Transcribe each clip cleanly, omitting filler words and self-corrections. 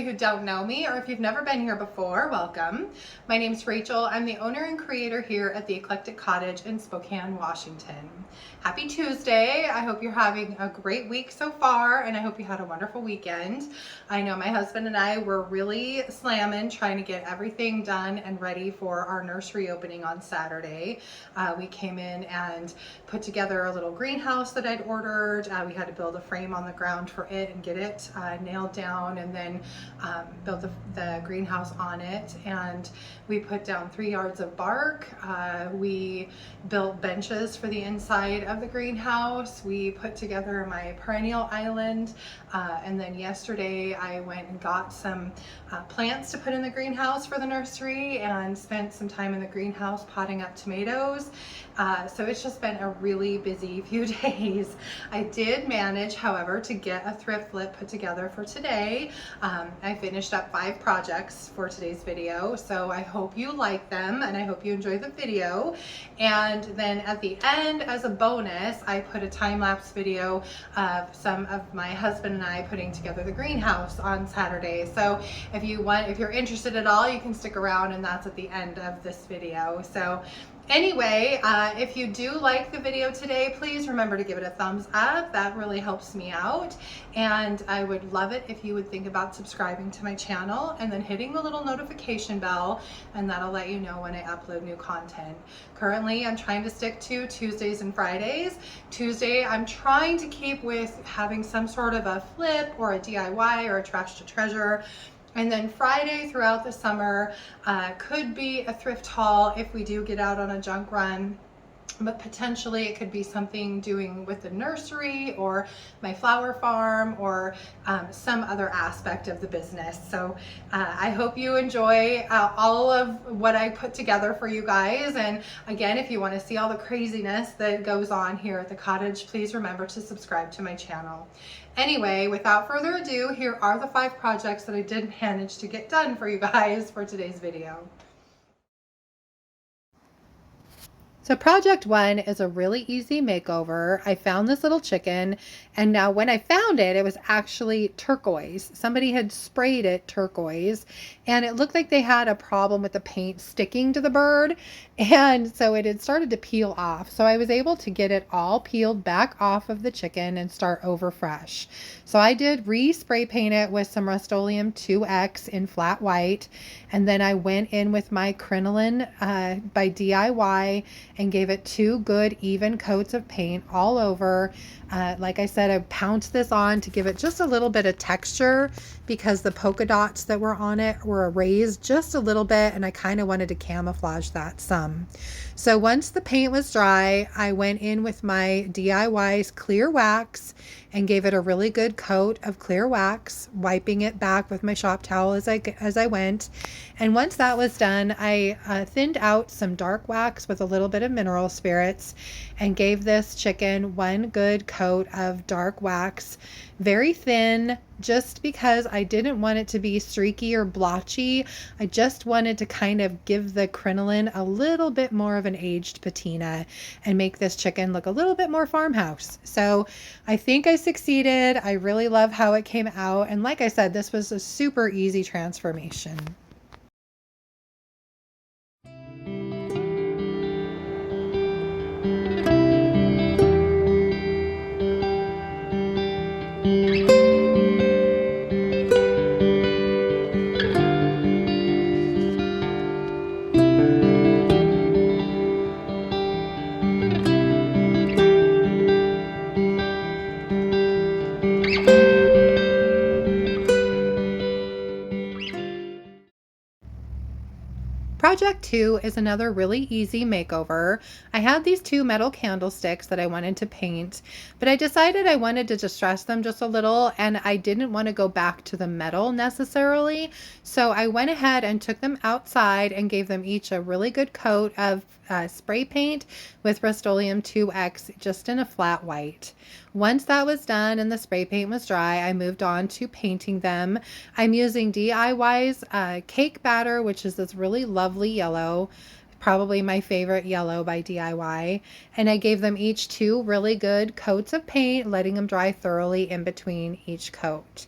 who don't know me, or if you've never been here before, welcome. My name's Rachel. I'm the owner and creator here at the Eclectic Cottage in Spokane, Washington. Happy Tuesday. I hope you're having a great week so far, and I hope you had a wonderful weekend. I know my husband and I were really slamming trying to get everything done and ready for our nursery opening on Saturday. We came in and put together a little greenhouse that I'd ordered. We had to build a frame on the ground for it and get it nailed down, and then build the greenhouse on it. And we put down 3 yards of bark. We built benches for the inside of the greenhouse. We put together my perennial island, and then yesterday I went and got some plants to put in the greenhouse for the nursery and spent some time in the greenhouse potting up tomatoes. So it's just been a really busy few days. I did manage, however, to get a thrift flip put together for today. I finished up 5 projects for today's video, so I hope you like them and I hope you enjoy the video. And then at the end, as a bonus, I put a time-lapse video of some of my husband and I putting together the greenhouse on Saturday. So if you're interested at all, you can stick around, and that's at the end of this video. So anyway, if you do like the video today, please remember to give it a thumbs up. That really helps me out. And I would love it if you would think about subscribing to my channel and then hitting the little notification bell, and that'll let you know when I upload new content. Currently, I'm trying to stick to Tuesdays and Fridays. Tuesday, I'm trying to keep with having some sort of a flip or a DIY or a trash to treasure. And then Friday throughout the summer could be a thrift haul if we do get out on a junk run. But potentially it could be something doing with the nursery or my flower farm, or some other aspect of the business. So I hope you enjoy all of what I put together for you guys. And again, if you want to see all the craziness that goes on here at the cottage, please remember to subscribe to my channel. Anyway, without further ado, here are the 5 projects that I did manage to get done for you guys for today's video. So project 1 is a really easy makeover. I found this little chicken, and now when I found it, it was actually turquoise. Somebody had sprayed it turquoise, and it looked like they had a problem with the paint sticking to the bird, and so it had started to peel off. So I was able to get it all peeled back off of the chicken and start over fresh. So I did re-spray paint it with some Rustoleum 2X in flat white, and then I went in with my Crinoline by DIY and gave it 2 good even coats of paint all over. Like I said, I pounced this on to give it just a little bit of texture because the polka dots that were on it were erased just a little bit, and I kind of wanted to camouflage that some. So once the paint was dry, I went in with my DIY's clear wax and gave it a really good coat of clear wax, wiping it back with my shop towel as I went. And once that was done, I thinned out some dark wax with a little bit of mineral spirits and gave this chicken 1 good coat of dark wax, very thin, just because I didn't want it to be streaky or blotchy. I just wanted to kind of give the crinoline a little bit more of an aged patina and make this chicken look a little bit more farmhouse. So I think I succeeded. I really love how it came out. And like I said, this was a super easy transformation. Project 2 is another really easy makeover. I had these 2 metal candlesticks that I wanted to paint, but I decided I wanted to distress them just a little, and I didn't want to go back to the metal necessarily. So I went ahead and took them outside and gave them each a really good coat of spray paint with Rustoleum 2X just in a flat white. Once that was done and the spray paint was dry, I moved on to painting them. I'm using DIY's cake batter, which is this really lovely yellow, probably my favorite yellow by DIY. And I gave them each 2 really good coats of paint, letting them dry thoroughly in between each coat.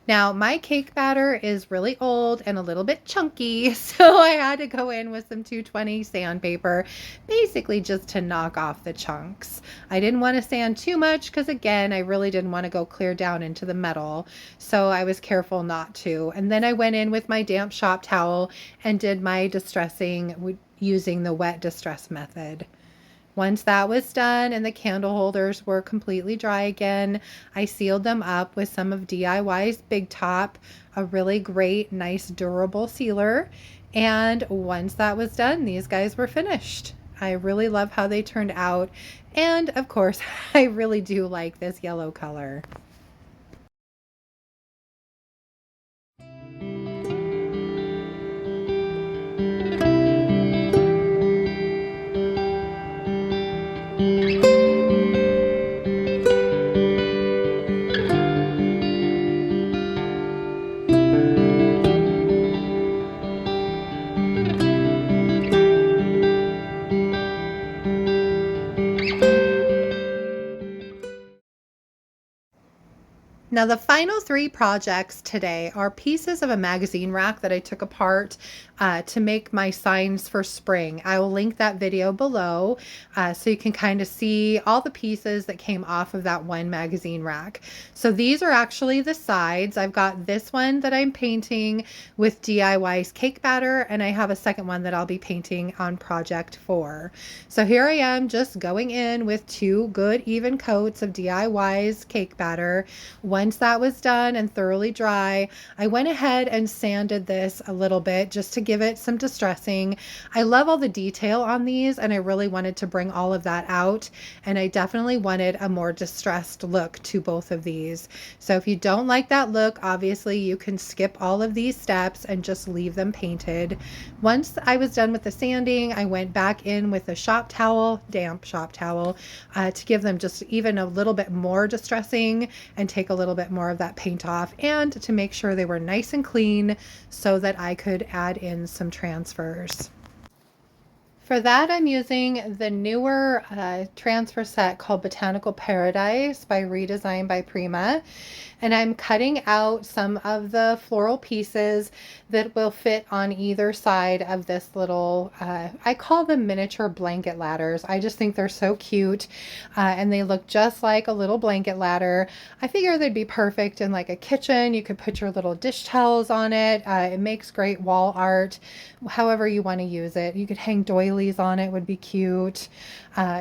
Now, my cake batter is really old and a little bit chunky, so I had to go in with some 220 sandpaper, basically just to knock off the chunks. I didn't want to sand too much because, again, I really didn't want to go clear down into the metal, so I was careful not to. And then I went in with my damp shop towel and did my distressing using the wet distress method. Once that was done and the candle holders were completely dry again, I sealed them up with some of DIY's Big Top, a really great, nice, durable sealer. And once that was done, these guys were finished. I really love how they turned out. And of course, I really do like this yellow color. Now the final 3 projects today are pieces of a magazine rack that I took apart to make my signs for spring. I will link that video below so you can kind of see all the pieces that came off of that one magazine rack. So these are actually the sides. I've got this one that I'm painting with DIY's cake batter, and I have a second one that I'll be painting on project 4. So here I am just going in with 2 good even coats of DIY's cake batter. Once that was done and thoroughly dry, I went ahead and sanded this a little bit just to give it some distressing. I love all the detail on these, and I really wanted to bring all of that out, and I definitely wanted a more distressed look to both of these. So if you don't like that look, obviously you can skip all of these steps and just leave them painted. Once I was done with the sanding, I went back in with a shop towel, damp shop towel, to give them just even a little bit more distressing and take a little bit more of that paint off, and to make sure they were nice and clean so that I could add in some transfers. For that, I'm using the newer transfer set called Botanical Paradise by Redesign by Prima. And I'm cutting out some of the floral pieces that will fit on either side of this little, I call them miniature blanket ladders. I just think they're so cute, and they look just like a little blanket ladder. I figure they'd be perfect in like a kitchen. You could put your little dish towels on it. It makes great wall art, however you want to use it. You could hang doilies on it, would be cute,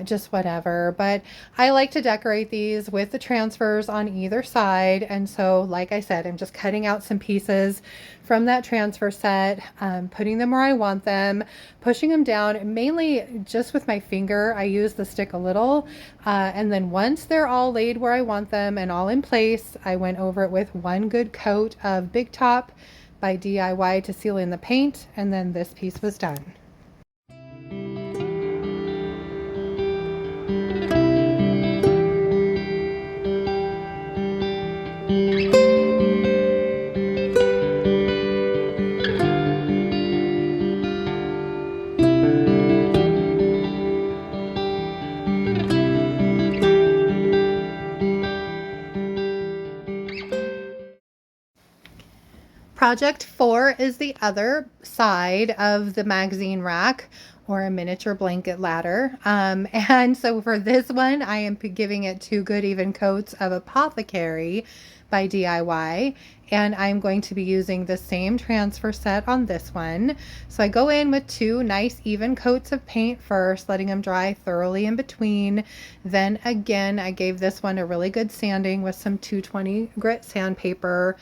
just whatever. But I like to decorate these with the transfers on either side. And so, like I said, I'm just cutting out some pieces from that transfer set, putting them where I want them, pushing them down, mainly just with my finger. I use the stick a little, and then once they're all laid where I want them and all in place, I went over it with one good coat of Big Top by DIY to seal in the paint, and then this piece was done. Project 4 is the other side of the magazine rack, or a miniature blanket ladder. And so for this one, I am giving it 2 good even coats of Apothecary by DIY, and I'm going to be using the same transfer set on this one. So I go in with 2 nice even coats of paint first, letting them dry thoroughly in between. Then again, I gave this one a really good sanding with some 220 grit sandpaper,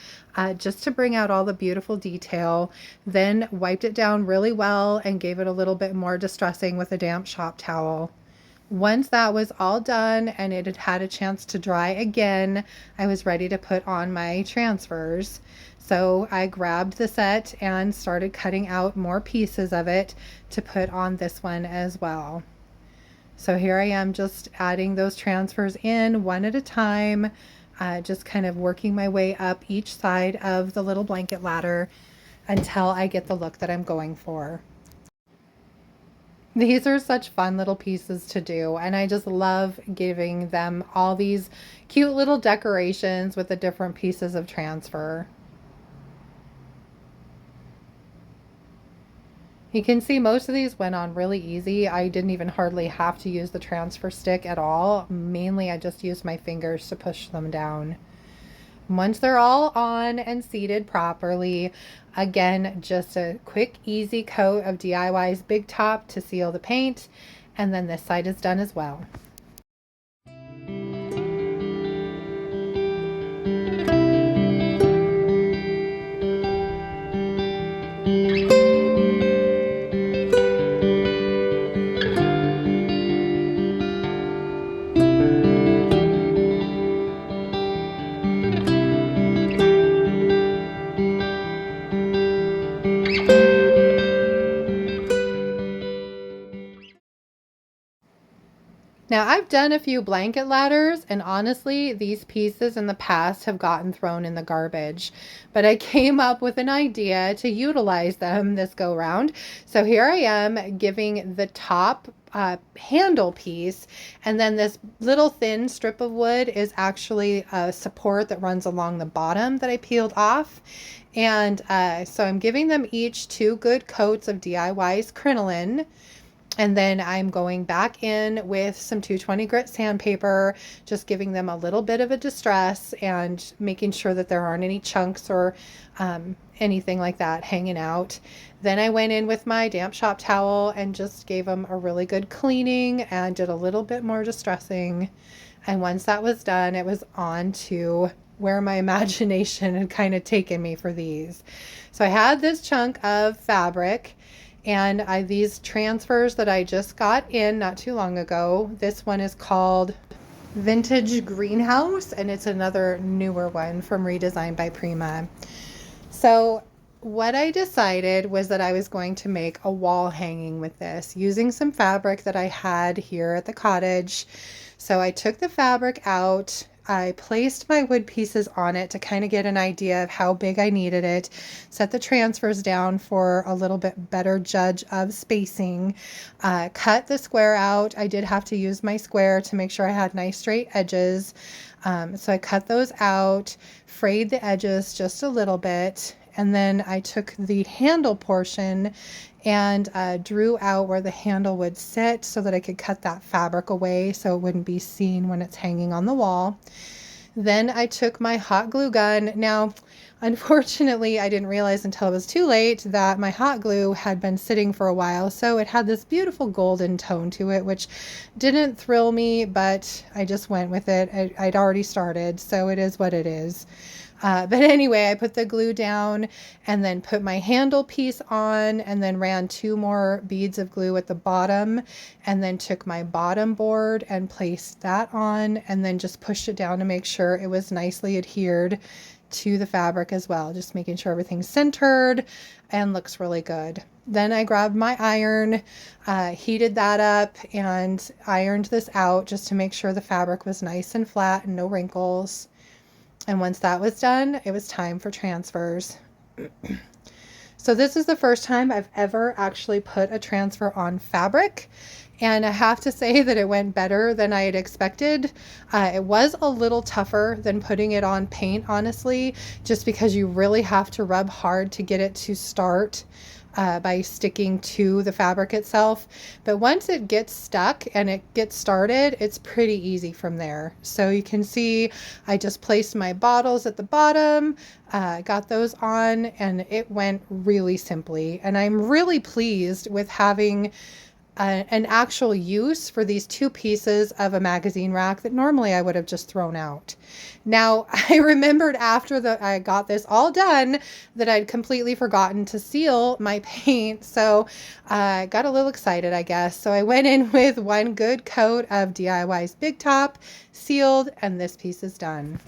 just to bring out all the beautiful detail. Then wiped it down really well and gave it a little bit more distressing with a damp shop towel. Once that was all done and it had had a chance to dry again, I was ready to put on my transfers. So I grabbed the set and started cutting out more pieces of it to put on this one as well. So here I am just adding those transfers in one at a time, just kind of working my way up each side of the little blanket ladder until I get the look that I'm going for. These are such fun little pieces to do, and I just love giving them all these cute little decorations with the different pieces of transfer. You can see most of these went on really easy. I didn't even hardly have to use the transfer stick at all. Mainly I just used my fingers to push them down. Once they're all on and seated properly, again, just a quick, easy coat of DIY's Big Top to seal the paint, and then this side is done as well. Now, I've done a few blanket ladders, and honestly, these pieces in the past have gotten thrown in the garbage. But I came up with an idea to utilize them this go round. So here I am giving the top handle piece, and then this little thin strip of wood is actually a support that runs along the bottom that I peeled off. And so I'm giving them each 2 good coats of DIY's Crinoline. And then I'm going back in with some 220 grit sandpaper, just giving them a little bit of a distress and making sure that there aren't any chunks or anything like that hanging out. Then I went in with my damp shop towel and just gave them a really good cleaning and did a little bit more distressing. And once that was done, it was on to where my imagination had kind of taken me for these. So I had this chunk of fabric, and these transfers that I just got in not too long ago. This one is called Vintage Greenhouse, and it's another newer one from Redesign by Prima. So what I decided was that I was going to make a wall hanging with this using some fabric that I had here at the cottage. So I took the fabric out. I placed my wood pieces on it to kind of get an idea of how big I needed it, set the transfers down for a little bit better judge of spacing, cut the square out. I did have to use my square to make sure I had nice straight edges. So I cut those out, frayed the edges just a little bit, and then I took the handle portion and drew out where the handle would sit so that I could cut that fabric away so it wouldn't be seen when it's hanging on the wall. Then I took my hot glue gun. Now, unfortunately, I didn't realize until it was too late that my hot glue had been sitting for a while, so it had this beautiful golden tone to it, which didn't thrill me, but I just went with it. I'd already started, so it is what it is. But anyway, I put the glue down and then put my handle piece on and then ran 2 more beads of glue at the bottom, and then took my bottom board and placed that on and then just pushed it down to make sure it was nicely adhered to the fabric as well, just making sure everything's centered and looks really good. Then I grabbed my iron, heated that up, and ironed this out just to make sure the fabric was nice and flat and no wrinkles. And once that was done, it was time for transfers. So this is the first time I've ever actually put a transfer on fabric. And I have to say that it went better than I had expected. It was a little tougher than putting it on paint, honestly, just because you really have to rub hard to get it to start by sticking to the fabric itself. But once it gets stuck and it gets started, it's pretty easy from there. So you can see I just placed my bottles at the bottom, got those on, and it went really simply. And I'm really pleased with having an actual use for these 2 pieces of a magazine rack that normally I would have just thrown out. Now, I remembered after I got this all done that I'd completely forgotten to seal my paint, so I got a little excited, I guess. So I went in with 1 good coat of DIY's Big Top, sealed, and this piece is done.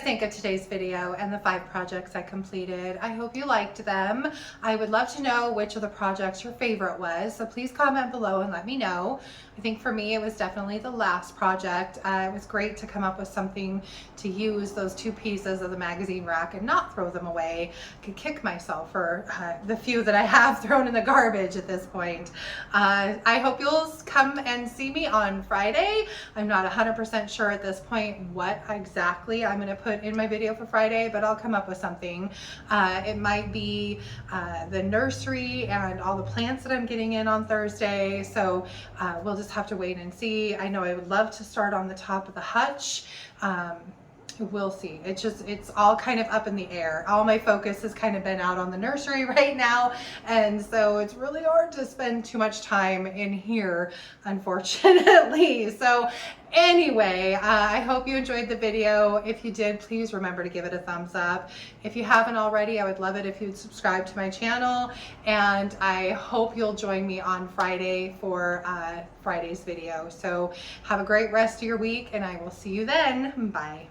think of today's video and the 5 projects I completed? I hope you liked them. I would love to know which of the projects your favorite was, so please comment below and let me know. I think for me it was definitely the last project. It was great to come up with something to use those 2 pieces of the magazine rack and not throw them away. I could kick myself for the few that I have thrown in the garbage at this point. I hope you'll come and see me on Friday. I'm not 100% sure at this point what exactly I'm going to put in my video for Friday, but I'll come up with something. It might be the nursery and all the plants that I'm getting in on Thursday, so we'll just have to wait and see. I know I would love to start on the top of the hutch. We'll see. It's all kind of up in the air. All my focus has kind of been out on the nursery right now, and so it's really hard to spend too much time in here, unfortunately. So anyway, I hope you enjoyed the video. If you did, please remember to give it a thumbs up. If you haven't already, I would love it if you'd subscribe to my channel, and I hope you'll join me on Friday for Friday's video. So have a great rest of your week, and I will see you then. Bye.